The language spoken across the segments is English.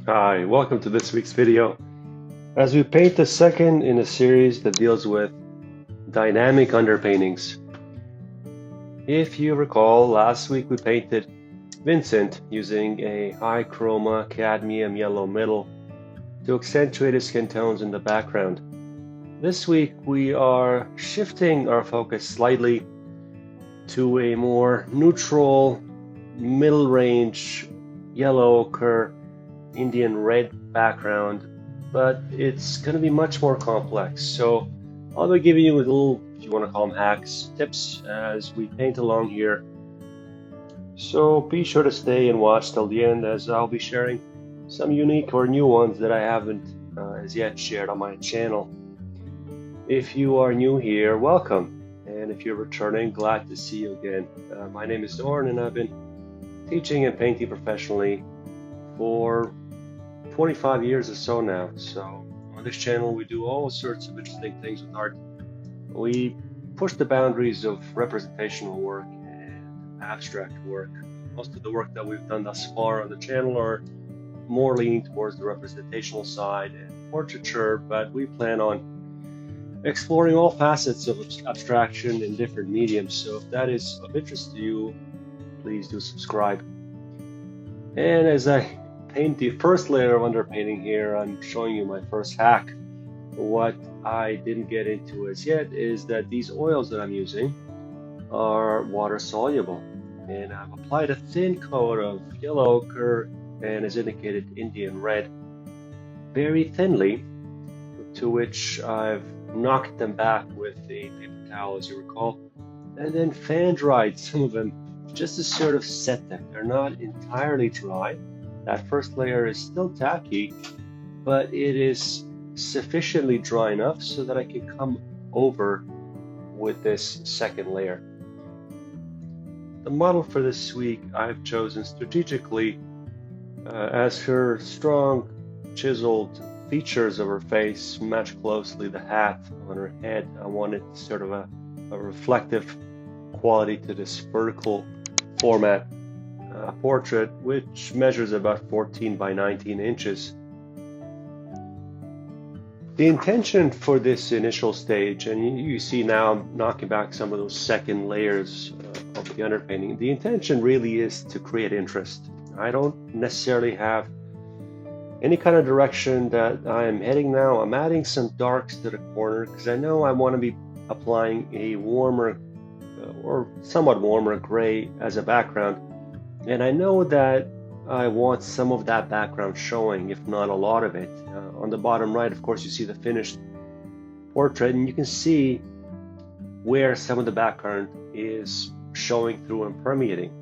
Hi, welcome to this week's video. As we paint the second in a series that deals with dynamic underpaintings. If you recall, last week we painted Vincent using a high chroma cadmium yellow middle to accentuate his skin tones in the background. This week we are shifting our focus slightly to a more neutral, middle range yellow ochre Indian red background, but it's going to be much more complex. So I'll be giving you a little, if you want to call them hacks, tips as we paint along here. So be sure to stay and watch till the end, as I'll be sharing some unique or new ones that I haven't as yet shared on my channel. If you are new here, welcome. And if you're returning, glad to see you again. My name is Dorn, and I've been teaching and painting professionally for 25 years or so now. So on this channel we do all sorts of interesting things with art. We push the boundaries of representational work and abstract work. Most of the work that we've done thus far on the channel are more leaning towards the representational side and portraiture, but we plan on exploring all facets of abstraction in different mediums. So if that is of interest to you, please do subscribe. And as I paint the first layer of underpainting here, I'm showing you my first hack. What I didn't get into as yet is that these oils that I'm using are water soluble, and I've applied a thin coat of yellow ochre and, as indicated, Indian red very thinly, to which I've knocked them back with a paper towel, as you recall, and then fan dried some of them just to sort of set them. They're not entirely dry. That first layer is still tacky, but it is sufficiently dry enough so that I can come over with this second layer. The model for this week I've chosen strategically as her strong chiseled features of her face match closely the hat on her head. I wanted sort of a reflective quality to this vertical format portrait, which measures about 14 by 19 inches. The intention for this initial stage, and you see now I'm knocking back some of those second layers of the underpainting, the intention really is to create interest. I don't necessarily have any kind of direction that I am heading now. I'm adding some darks to the corner because I know I want to be applying a warmer or somewhat warmer gray as a background. And I know that I want some of that background showing, if not a lot of it. On the bottom right, of course, you see the finished portrait, and you can see where some of the background is showing through and permeating.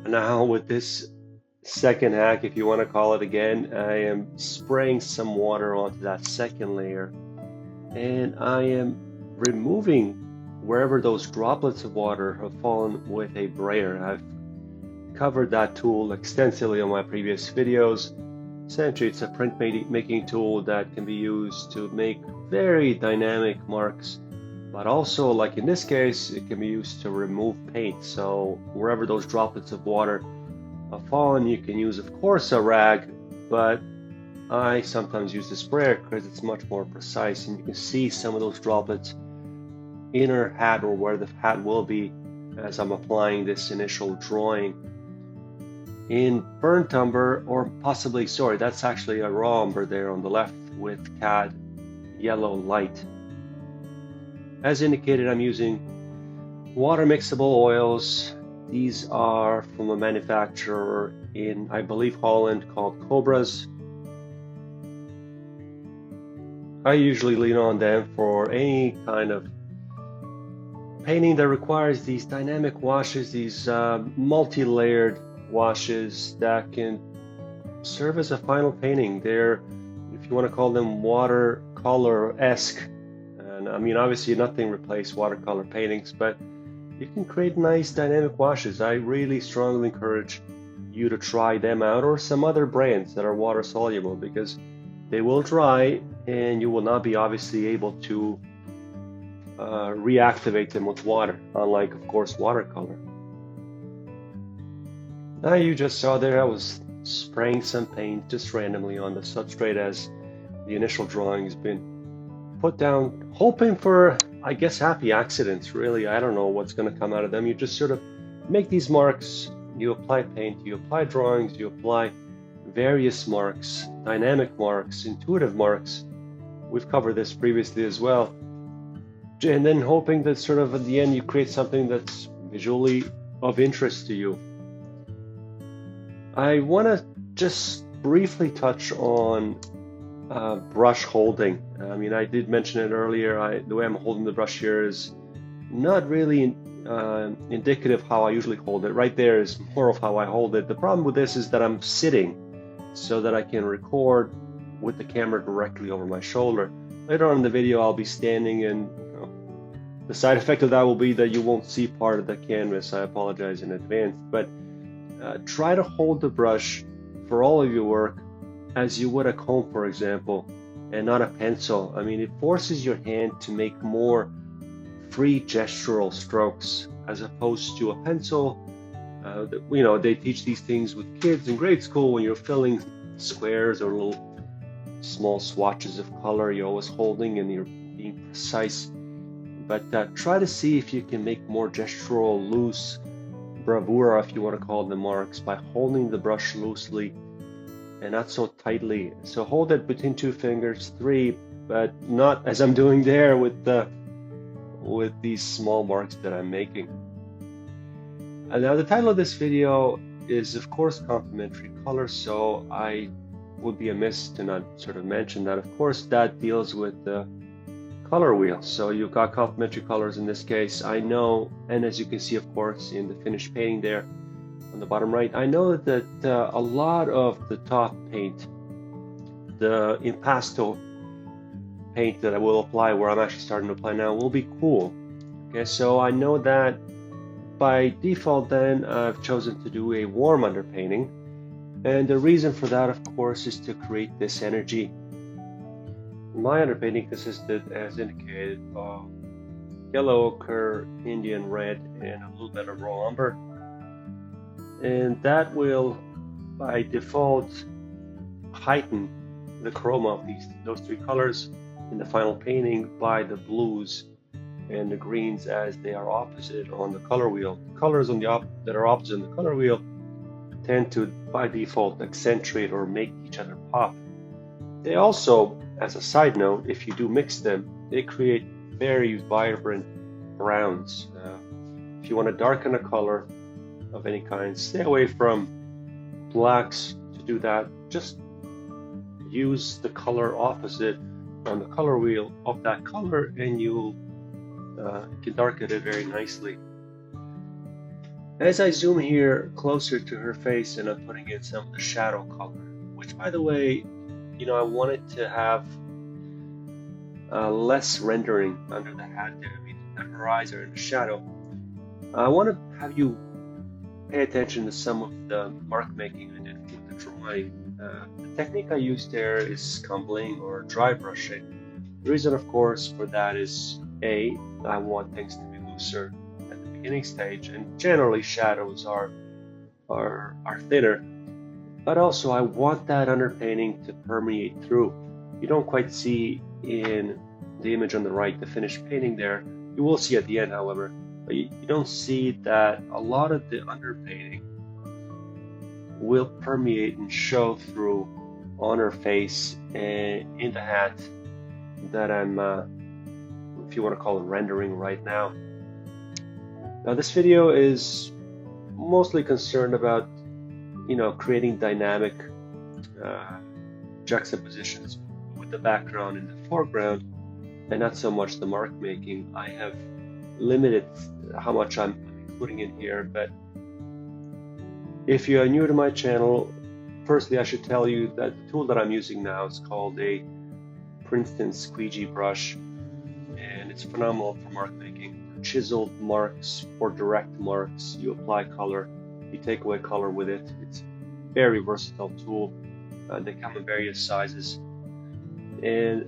Now with this second hack, if you want to call it again, I am spraying some water onto that second layer, and I am removing wherever those droplets of water have fallen with a brayer. I've covered that tool extensively on my previous videos. Essentially, it's a print making tool that can be used to make very dynamic marks, but also, like in this case, it can be used to remove paint. So wherever those droplets of water have fallen, you can use, of course, a rag, but I sometimes use the sprayer because it's much more precise, and you can see some of those droplets in her hat, or where the hat will be, as I'm applying this initial drawing in burnt umber, or possibly, sorry, that's actually a raw umber there on the left with cad yellow light. As indicated, I'm using water mixable oils. These are from a manufacturer in, I believe, Holland, called Cobra's. I usually lean on them for any kind of painting that requires these dynamic washes, these multi-layered washes that can serve as a final painting. They're, if you want to call them, watercolor-esque. And I mean, obviously nothing replaces watercolor paintings, but you can create nice dynamic washes. I really strongly encourage you to try them out, or some other brands that are water soluble, because they will dry and you will not be obviously able to reactivate them with water, unlike, of course, watercolor. Now you just saw there I was spraying some paint just randomly on the substrate as the initial drawing has been put down, hoping for, I guess, happy accidents. Really, I don't know what's going to come out of them. You just sort of make these marks, you apply paint, you apply drawings, you apply various marks, dynamic marks, intuitive marks. We've covered this previously as well. And then hoping that sort of at the end you create something that's visually of interest to you. I want to just briefly touch on brush holding. I mean, I did mention it earlier. The way I'm holding the brush here is not really indicative how I usually hold it. Right there is more of how I hold it. The problem with this is that I'm sitting so that I can record with the camera directly over my shoulder. Later on in the video I'll be standing, and the side effect of that will be that you won't see part of the canvas. I apologize in advance, but try to hold the brush for all of your work as you would a comb, for example, and not a pencil. I mean, it forces your hand to make more free gestural strokes as opposed to a pencil. They teach these things with kids in grade school. When you're filling squares or little small swatches of color, you're always holding and you're being precise. But try to see if you can make more gestural, loose bravura, if you want to call them, marks by holding the brush loosely and not so tightly. So hold it between 2 fingers, 3, but not as I'm doing there with these small marks that I'm making. And now the title of this video is, of course, complementary colors, so I would be amiss to not sort of mention that. Of course, that deals with the color wheel. So you've got complementary colors in this case. I know, and as you can see, of course, in the finished painting there on the bottom right, I know that a lot of the top paint, the impasto paint that I will apply, where I'm actually starting to apply now, will be cool. Okay, so I know that by default then I've chosen to do a warm underpainting, and the reason for that, of course, is to create this energy. My underpainting consisted, as indicated, of yellow ochre, Indian red, and a little bit of raw umber, and that will by default heighten the chroma of those 3 colors in the final painting by the blues and the greens as they are opposite on the color wheel. The colors on that are opposite on the color wheel tend to by default accentuate or make each other pop. They also, as a side note, if you do mix them, they create very vibrant browns. If you want to darken a color of any kind, stay away from blacks to do that. Just use the color opposite on the color wheel of that color, and you can darken it very nicely. As I zoom here closer to her face and I'm putting in some of the shadow color, which, by the way, I wanted to have less rendering under the hat there. I mean, her eyes are in the shadow. I want to have you pay attention to some of the mark making I did with the drawing. The technique I used there is scumbling or dry brushing. The reason, of course, for that is I want things to be looser at the beginning stage, and generally shadows are thinner. But also I want that underpainting to permeate through. You don't quite see in the image on the right, the finished painting there. You will see at the end, however, but you don't see that a lot of the underpainting will permeate and show through on her face and in the hat that I'm, if you want to call it, rendering right now. Now this video is mostly concerned about creating dynamic juxtapositions with the background in the foreground and not so much the mark making. I have limited how much I'm including in here, but if you are new to my channel, firstly I should tell you that the tool that I'm using now is called a Princeton squeegee brush, and it's phenomenal for mark making. Chiseled marks or direct marks, you apply color, you take away color with it. It's a very versatile tool. They come in various sizes, and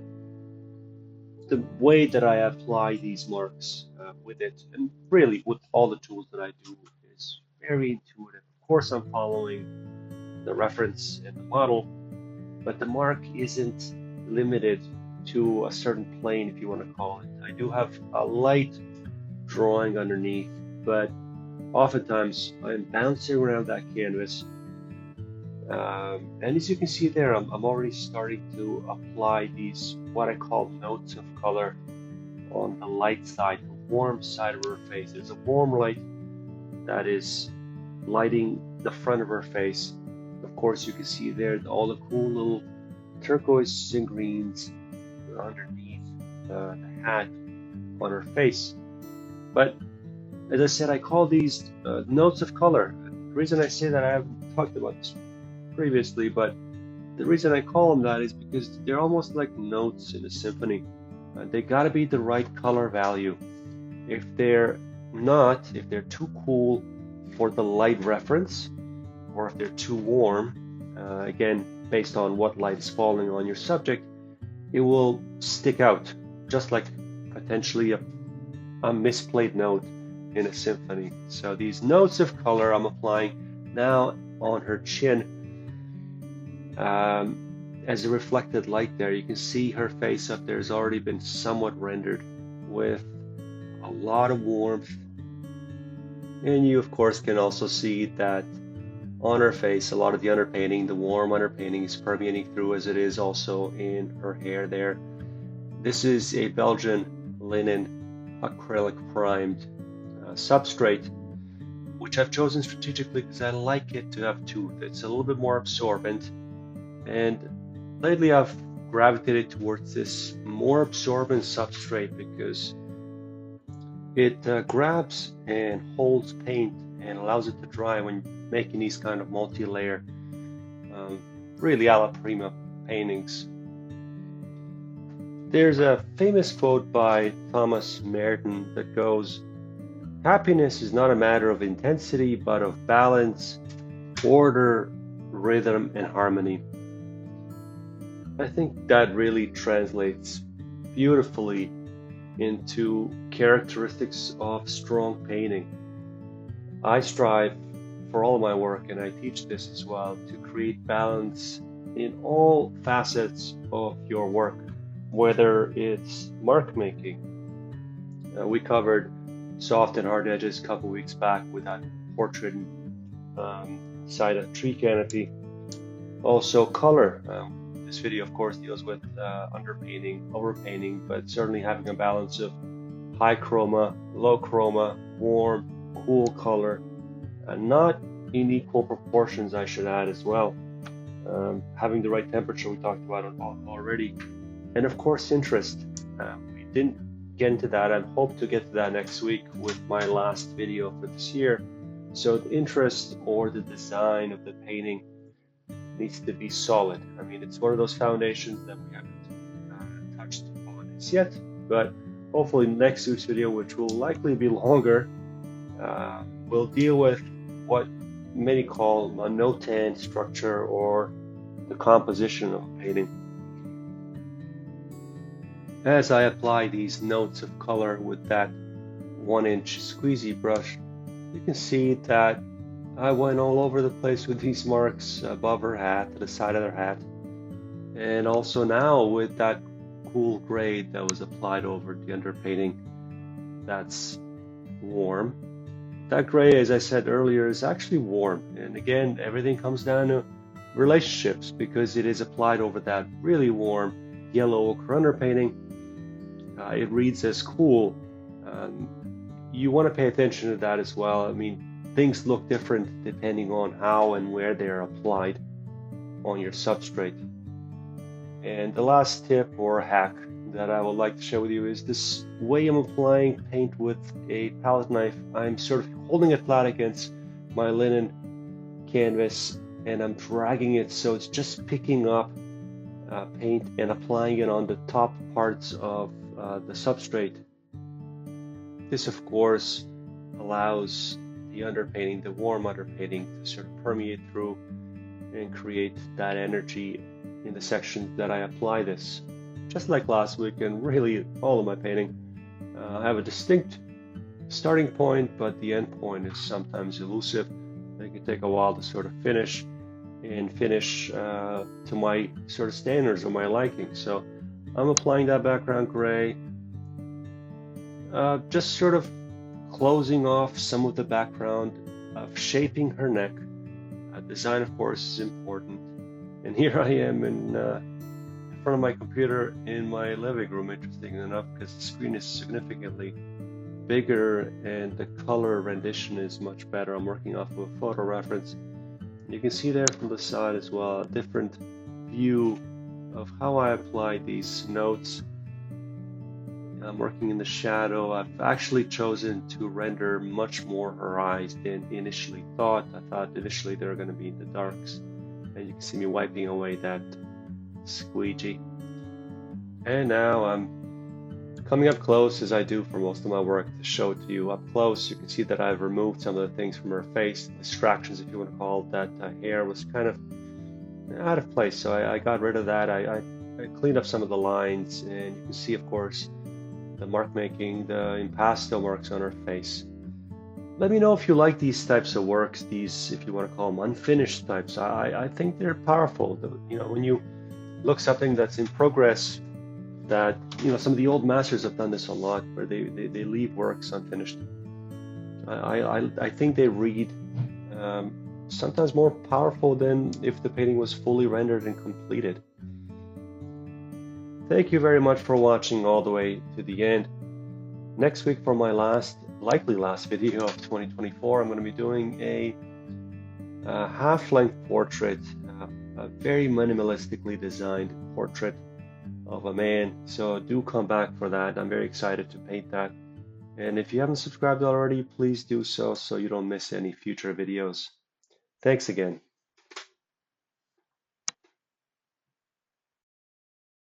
the way that I apply these marks with it, and really with all the tools that I do, is very intuitive. Of course, I'm following the reference and the model, but the mark isn't limited to a certain plane, if you want to call it. I do have a light drawing underneath, but oftentimes I'm bouncing around that canvas. And as you can see there, I'm already starting to apply these, what I call notes of color, on the light side, the warm side of her face. There's a warm light that is lighting the front of her face. Of course, you can see there all the cool little turquoise and greens underneath the hat on her face. But as I said, I call these notes of color. The reason I say that, I haven't talked about this previously, but the reason I call them that is because they're almost like notes in a symphony. They got to be the right color value. If they're not, if they're too cool for the light reference, or if they're too warm, again, based on what light is falling on your subject, it will stick out, just like potentially a misplayed note in a symphony. So these notes of color I'm applying now on her chin. As a reflected light there, you can see her face up there has already been somewhat rendered with a lot of warmth. And you, of course, can also see that on her face, a lot of the underpainting, the warm underpainting, is permeating through, as it is also in her hair there. This is a Belgian linen acrylic primed substrate, which I've chosen strategically because I like it to have tooth. It's a little bit more absorbent, and lately I've gravitated towards this more absorbent substrate because it grabs and holds paint and allows it to dry when making these kind of multi-layer, really alla prima paintings. There's a famous quote by Thomas Merton that goes, "Happiness is not a matter of intensity, but of balance, order, rhythm, and harmony." I think that really translates beautifully into characteristics of strong painting. I strive for all of my work, and I teach this as well, to create balance in all facets of your work, whether it's mark making. We covered soft and hard edges a couple weeks back with that portrait side of tree canopy. Also color. This video, of course, deals with underpainting, overpainting, but certainly having a balance of high chroma, low chroma, warm, cool color, and not in equal proportions, I should add as well. Having the right temperature, we talked about it already. And of course, interest. We didn't get into that. I hope to get to that next week with my last video for this year. So the interest or the design of the painting needs to be solid. I mean, it's one of those foundations that we haven't touched upon as yet, but hopefully next week's video, which will likely be longer, will deal with what many call a no-tan structure or the composition of a painting. As I apply these notes of color with that 1-inch squeezy brush, you can see that I went all over the place with these marks above her hat, to the side of her hat, and also now with that cool gray that was applied over the underpainting that's warm. That gray, as I said earlier, is actually warm, and again, everything comes down to relationships because it is applied over that really warm yellow ochre underpainting. It reads as cool. You want to pay attention to that as well. I mean, things look different depending on how and where they're applied on your substrate. And the last tip or hack that I would like to share with you is this way I'm applying paint with a palette knife. I'm sort of holding it flat against my linen canvas and I'm dragging it so it's just picking up paint and applying it on the top parts of the substrate. This, of course, allows the underpainting, the warm underpainting, to sort of permeate through and create that energy in the sections that I apply this. Just like last week, and really all of my painting, I have a distinct starting point, but the end point is sometimes elusive. It can take a while to sort of finish. and finish to my sort of standards or my liking. So I'm applying that background gray, just sort of closing off some of the background of shaping her neck. Design, of course, is important. And here I am in front of my computer in my living room, interesting enough, because the screen is significantly bigger and the color rendition is much better. I'm working off of a photo reference. You can see there from the side as well a different view of how I apply these notes. I'm working in the shadow. I've actually chosen to render much more her eyes than initially thought. I thought initially they were going to be in the darks, and you can see me wiping away that squeegee. And now I'm coming up close, as I do for most of my work, to show it to you up close. You can see that I've removed some of the things from her face, distractions if you want to call it. That hair was kind of out of place, so I got rid of that. I cleaned up some of the lines, and you can see, of course, the mark making, the impasto marks on her face. Let me know if you like these types of works, these, if you want to call them unfinished types. I think they're powerful. You know, when you look something that's in progress, that, you know, some of the old masters have done this a lot, where they leave works unfinished. I think they read sometimes more powerful than if the painting was fully rendered and completed. Thank you very much for watching all the way to the end. Next week, for my likely last video of 2024, I'm going to be doing a half-length portrait, a very minimalistically designed portrait of a man. So do come back for that. I'm very excited to paint that. And if you haven't subscribed already, please do so you don't miss any future videos. Thanks again.